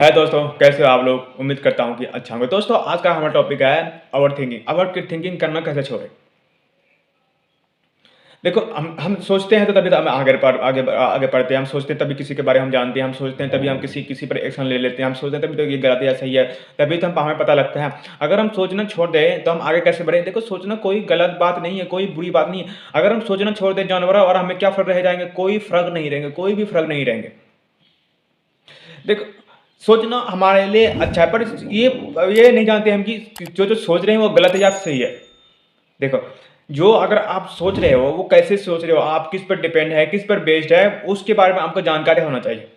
है दोस्तों, कैसे हो आप लोग? उम्मीद करता हूँ कि अच्छा होंगे। दोस्तों, आज का हमारा टॉपिक है ओवरथिंकिंग। ओवरथिंकिंग करना कैसे छोड़ें? देखो, हम सोचते हैं तो तभी तो हम आगे बढ़ते हैं। हम सोचते हैं तभी किसी के बारे में हम जानते हैं। हम सोचते हैं तभी हम किसी किसी पर एक्शन ले लेते हैं। हम सोचते हैं तभी तो ये गलत है या सही है। तभी तो हम हमें पता लगता है। अगर हम सोचना छोड़ दें तो हम आगे कैसे बढ़ें? देखो, सोचना कोई गलत बात नहीं है, कोई बुरी बात नहीं है। अगर हम सोचना छोड़ दें जानवरों और हमें क्या फ़र्क रह जाएँगे? कोई फ़र्क नहीं रहेंगे, कोई भी फ़र्क नहीं रहेंगे। देखो, सोचना हमारे लिए अच्छा है, पर ये नहीं जानते हम कि जो सोच रहे हैं वो गलत है या सही है। देखो, जो अगर आप सोच रहे हो, वो कैसे सोच रहे हो, आप किस पर डिपेंड है, किस पर बेस्ड है, उसके बारे में आपको जानकारी होना चाहिए।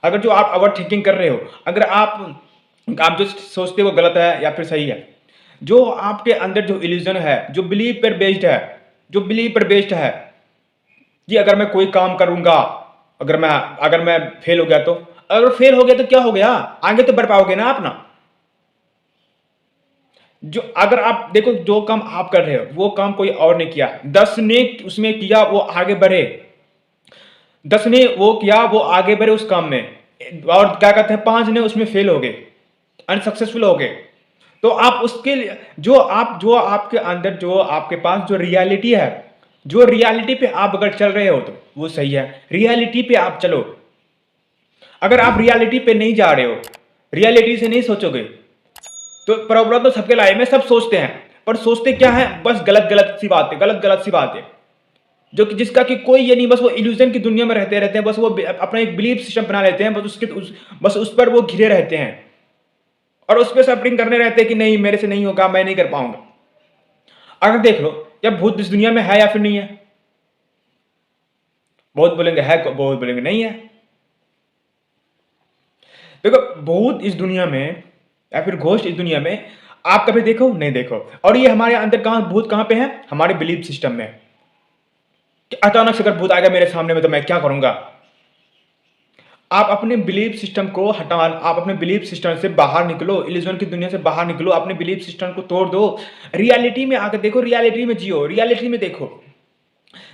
अगर जो आप ओवरथिंकिंग कर रहे हो, अगर आप जो सोचते हो वो गलत है या फिर सही है, जो आपके अंदर जो इल्यूज़न है, जो बिलीव पर बेस्ड है कि अगर मैं कोई काम करूँगा, अगर मैं फेल हो गया तो? अगर फेल हो गया तो क्या हो गया? आगे तो बढ़ पाओगे ना आप ना। जो अगर आप देखो, जो काम आप कर रहे हो, वो काम कोई और ने किया, 10 ने उसमें किया, वो आगे बढ़े। 10 ने वो किया, वो आगे बढ़े उस काम में। और क्या कहते हैं, 5 ने उसमें फेल हो गए, अनसक्सेसफुल हो गए। तो आप उसके लिए जो आपके अंदर जो आपके पास जो रियलिटी है, जो रियलिटी पे आप अगर चल रहे हो तो वो सही है। रियलिटी पे आप चलो। अगर आप रियलिटी पे नहीं जा रहे हो, रियलिटी से नहीं सोचोगे, तो प्रॉब्लम तो सबके लाइफ में, सब सोचते हैं, पर सोचते क्या है? बस गलत गलत सी बातें, जो कि जिसका कि कोई ये नहीं, बस वो इल्यूजन की दुनिया में रहते रहते हैं। बस वो अपना एक बिलीफ सिस्टम बना लेते हैं, बस उस पर वो घिरे रहते हैं और उस पर सफरिंग करने रहते हैं कि नहीं, मेरे से नहीं होगा, मैं नहीं कर पाऊंगा। अगर देख लो, या भूत इस दुनिया में है या फिर नहीं है? बहुत बोलेंगे है, बहुत बोलेंगे नहीं है। देखो, भूत इस दुनिया में या फिर घोस्ट इस दुनिया में आप कभी देखो नहीं देखो, और ये हमारे अंदर भूत कहाँ पे है? हमारे बिलीफ सिस्टम में। कि अचानक से अगर भूत आएगा मेरे सामने में तो मैं क्या करूंगा? आप अपने बिलीफ सिस्टम को आप अपने बिलीफ सिस्टम से बाहर निकलो, इल्यूजन की दुनिया से बाहर निकलो, अपने बिलीफ सिस्टम को तोड़ दो। रियलिटी में आकर देखो, रियलिटी में जियो, रियलिटी में देखो।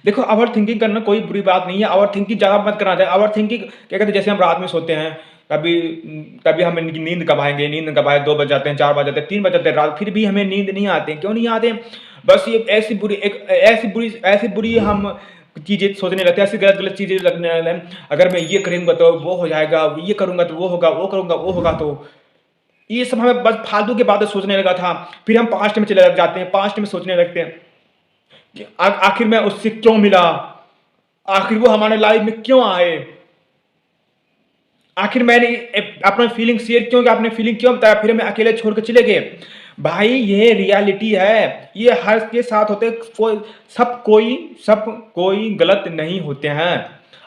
देखो, ओवर थिंकिंग करना कोई बुरी बात नहीं है। ओवर थिंकिंग ज़्यादा मत करना चाहिए। ओवर थिंकिंग क्या कहते हैं, जैसे हम रात में सोते हैं, कभी कभी हम नींद कब आएँगे, नींद कब आए, 2 बज जाते हैं, 4 बज जाते हैं, 3 बज जाते हैं रात, फिर भी हमें नींद नहीं आते। क्यों नहीं आते? बस ये ऐसी बुरी हम चीज़ें सोचने लगते हैं, ऐसी गलत-गलत चीज़ें लगने लगते हैं। अगर मैं ये करूँगा तो वो हो जाएगा, ये करूँगा तो वो होगा, वो करूँगा वो होगा तो। ये सब हमें बस फालतू की बातें सोचने लगा था। फिर हम पास्ट में चले लग जाते हैं, पास्ट में सोचने लगते हैं कि आखिर मैं उससे क्यों मिला? आखिर वो हमारे लाइफ में क्यों आए? आखिर मैंने अपना फीलिंग शेयर क्यों किया? आपने फीलिंग क्यों बताया? फिर हमें अकेले छोड़ के चले गए। भाई, ये रियलिटी है। ये हर के साथ होते, सब कोई गलत नहीं होते हैं।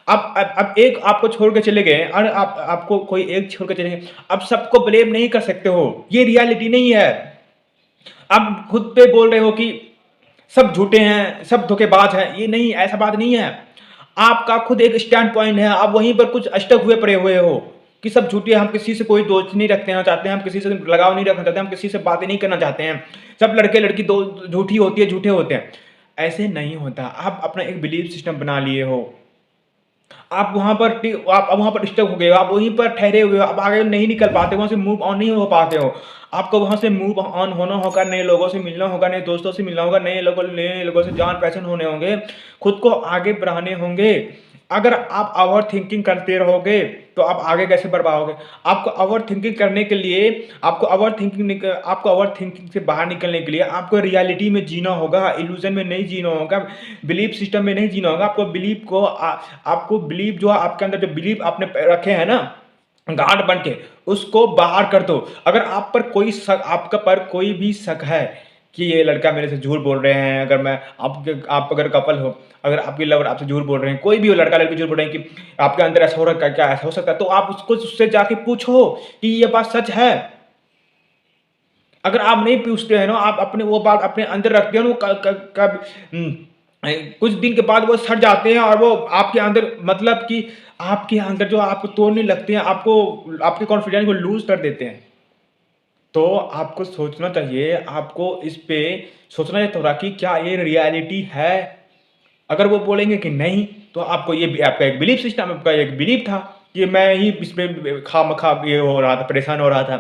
अब एक आपको छोड़ के चले गए और आपको कोई एक छोड़ के चले गए। अब सबको ब्लेम नहीं कर सकते हो। ये रियलिटी नहीं है। आप खुद पे बोल रहे हो कि सब झूठे हैं, सब धोखेबाज हैं। ये नहीं, ऐसा बात नहीं है। आपका खुद एक स्टैंड पॉइंट है, आप वहीं पर कुछ अटक हुए पड़े हुए हो कि सब झूठे हैं, हम किसी से कोई दोस्त नहीं रखना चाहते हैं, हम किसी से लगाव नहीं रखना चाहते, हम किसी से बातें नहीं करना चाहते हैं। सब लड़के लड़की दो झूठी होती है, झूठे होते हैं। ऐसे नहीं होता। आप अपना एक बिलीफ सिस्टम बना लिए हो। आप वहाँ पर स्टक हो गए हो, आप वहीं पर ठहरे हुए हो, आप आगे नहीं निकल पाते, वहाँ से मूव ऑन नहीं हो पाते हो। आपको वहाँ से मूव ऑन होना होगा, नए लोगों से मिलना होगा, नए दोस्तों से मिलना होगा, नए लोगों से जान-पहचान होने होंगे, खुद को आगे बढ़ाने होंगे। अगर आप ओवरथिंकिंग करते रहोगे, तो आप आगे कैसे बढ़ पाओगे? आपको ओवरथिंकिंग करने के लिए आपको ओवरथिंकिंग से बाहर निकलने के लिए आपको रियलिटी में जीना होगा, इल्यूज़न में नहीं जीना होगा, बिलीफ सिस्टम में नहीं जीना होगा। आपको बिलीव जो आपके अंदर जो बिलीव आपने रखे हैं ना, गांठ बन के, उसको बाहर कर दो। अगर आपका पर कोई भी शक है कि ये लड़का मेरे से झूठ बोल रहे हैं, अगर मैं आपके आप अगर कपल हो, अगर आपकी लवर आपसे झूठ बोल रहे हैं, कोई भी हो, लड़का लड़की झूठ बोल रहे हैं कि आपके अंदर ऐसा हो रहा है, क्या ऐसा हो सकता है, तो आप उससे जाके पूछो कि ये बात सच है। अगर आप नहीं पूछते हैं ना, आप अपने वो बात अपने अंदर रखते हो ना, वो कुछ दिन के बाद वो सड़ जाते हैं और वो आपके अंदर, मतलब कि आपके अंदर जो आपको तोड़ने लगते हैं, आपके कॉन्फिडेंस को लूज़ कर देते हैं। तो आपको सोचना चाहिए, आपको इस पे सोचना चाहिए थोड़ा कि क्या ये रियलिटी है? अगर वो बोलेंगे कि नहीं, तो आपको ये आपका एक बिलीफ सिस्टम, आपका एक बिलीफ था। कि मैं ही इसमें खामखा ये हो रहा था, परेशान हो रहा था।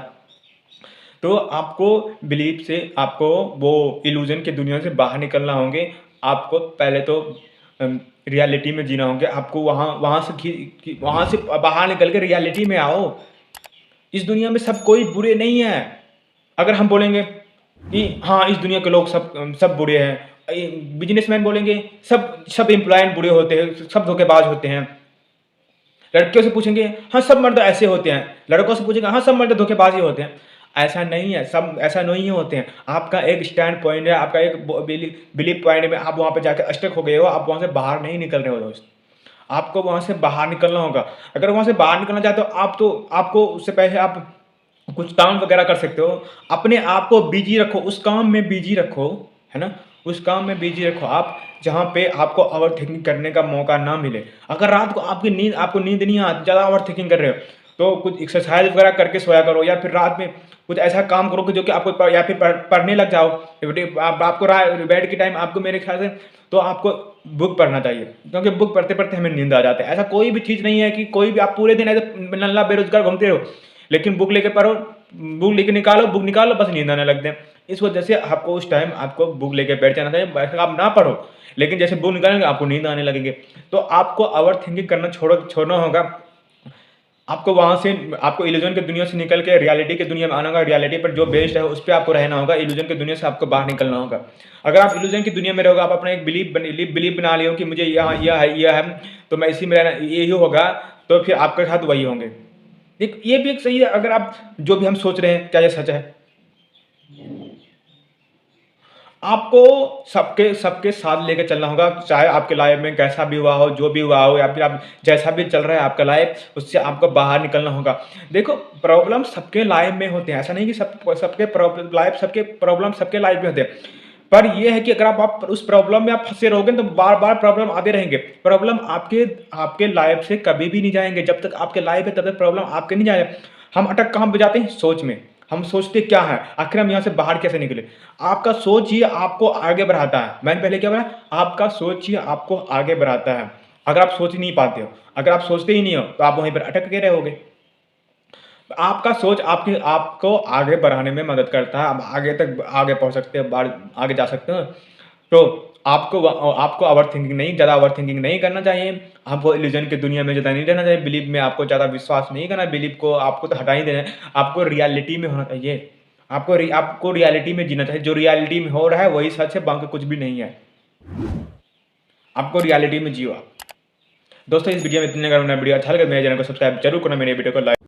तो आपको बिलीव से आपको वो इल्यूज़न की दुनिया से बाहर निकलना होंगे। आपको पहले तो रियलिटी में जीना होंगे। आपको वहाँ वहाँ से बाहर निकल के रियलिटी में आओ। इस दुनिया में सब कोई बुरे नहीं है। अगर हम बोलेंगे कि हाँ, इस दुनिया के लोग सब बुरे हैं। बिज़नेसमैन बोलेंगे सब एम्प्लॉयी बुरे होते हैं, सब धोखेबाज होते हैं। लड़कियों से पूछेंगे, हाँ, सब मर्द ऐसे होते हैं। लड़कों से पूछेंगे, हाँ, सब मर्द धोखेबाज ही होते हैं। ऐसा नहीं है, सब ऐसा नहीं होते हैं। आपका एक स्टैंड पॉइंट है, आपका एक बिलीव पॉइंट में आप वहाँ पे जाके स्टक हो गए हो, आप वहाँ से बाहर नहीं निकल रहे हो दोस्त। आपको वहाँ से बाहर निकलना होगा। अगर वहाँ से बाहर निकलना चाहते हो आपको उससे पहले आप कुछ काम वगैरह कर सकते हो। अपने आप को बिज़ी रखो, उस काम में बिज़ी रखो, है ना? उस काम में बिज़ी रखो आप, जहाँ पे आपको ओवरथिंकिंग करने का मौका ना मिले। अगर रात को आपको नींद नहीं आती, ज़्यादा ओवरथिंकिंग कर रहे हो, तो कुछ एक्सरसाइज़ वगैरह करके सोया करो, या फिर रात में कुछ ऐसा काम करो कि जो कि आपको या फिर पढ़ने लग जाओ। आपको बेड के टाइम आपको मेरे ख्याल से तो आपको बुक पढ़ना चाहिए, क्योंकि बुक पढ़ते-पढ़ते हमें नींद आ जाता है। ऐसा कोई भी चीज़ नहीं है कि कोई भी आप पूरे दिन ऐसे नल्ला बेरोज़गार घूमते रहो, लेकिन बुक लेके पढ़ो, बुक लेके बुक निकालो, बस नींद आने लगते हैं। इस वजह से आपको उस टाइम आपको बुक लेके बैठ जाना चाहिए। वैसे आप ना पढ़ो, लेकिन जैसे बुक निकालेंगे आपको नींद आने लगेंगे। तो आपको ओवरथिंकिंग करना छोड़ना होगा। आपको वहाँ से आपको इल्यूज़न की दुनिया से निकल के रियलिटी की दुनिया में आना होगा। रियलिटी पर जो बेस्ड है, उस पे आपको रहना होगा। इल्यूज़न की दुनिया से आपको बाहर निकलना होगा। अगर आप इल्यूज़न की दुनिया में रहोगे, आप अपना एक बिलीव बना लिए हो कि मुझे यहाँ यह है, तो मैं इसी में रहना, यही होगा, तो फिर आपके साथ वही होंगे। ये भी एक सही है। अगर आप जो भी हम सोच रहे हैं, क्या ये सच है? आपको सबके सबके साथ लेके चलना होगा, चाहे आपके लाइफ में कैसा भी हुआ हो, जो भी हुआ हो, या फिर आप जैसा भी चल रहा है आपका लाइफ, उससे आपको बाहर निकलना होगा। देखो, प्रॉब्लम सबके लाइफ में होते हैं, ऐसा नहीं कि सबके प्रॉब्लम सबके लाइफ में होते हैं। पर ये है कि अगर आप उस प्रॉब्लम में आप फँसे रहोगे, तो बार-बार प्रॉब्लम आते रहेंगे। प्रॉब्लम आपके आपके लाइफ से कभी भी नहीं जाएँगे। जब तक आपके लाइफ है, तब तक प्रॉब्लम आपके नहीं जाएगा। हम अटक कहाँ पे जाते हैं? सोच में। हम सोचते क्या है? आखिर हम यहाँ से बाहर कैसे निकले? आपका सोच ही आपको आगे बढ़ाता है। मैंने पहले क्या बोला? आपका सोच ही आपको आगे बढ़ाता है। अगर आप सोच ही नहीं पाते हो, अगर आप सोचते ही नहीं हो, तो आप वहीं पर अटक के रहोगे। आपका सोच आपको आगे बढ़ाने में मदद करता है। आप आगे पहुँच सकते हो, आगे जा सकते हो। तो आपको ओवरथिंकिंग नहीं, ज़्यादा ओवरथिंकिंग नहीं करना चाहिए। आपको इल्यूज़न की दुनिया में ज़्यादा नहीं रहना चाहिए। बिलीव में आपको ज़्यादा विश्वास नहीं करना है। बिलीव को आपको तो हटा ही देना है। आपको रियलिटी में होना चाहिए। आपको रियलिटी में जीना चाहिए। जो रियलिटी में हो रहा है वही सच है, बाकी कुछ भी नहीं है। आपको रियलिटी में जियो आप। दोस्तों, इस वीडियो में इतने। अगर वीडियो अच्छा लगे, मेरे चैनल को सब्सक्राइब जरूर करना, मेरे वीडियो को लाइक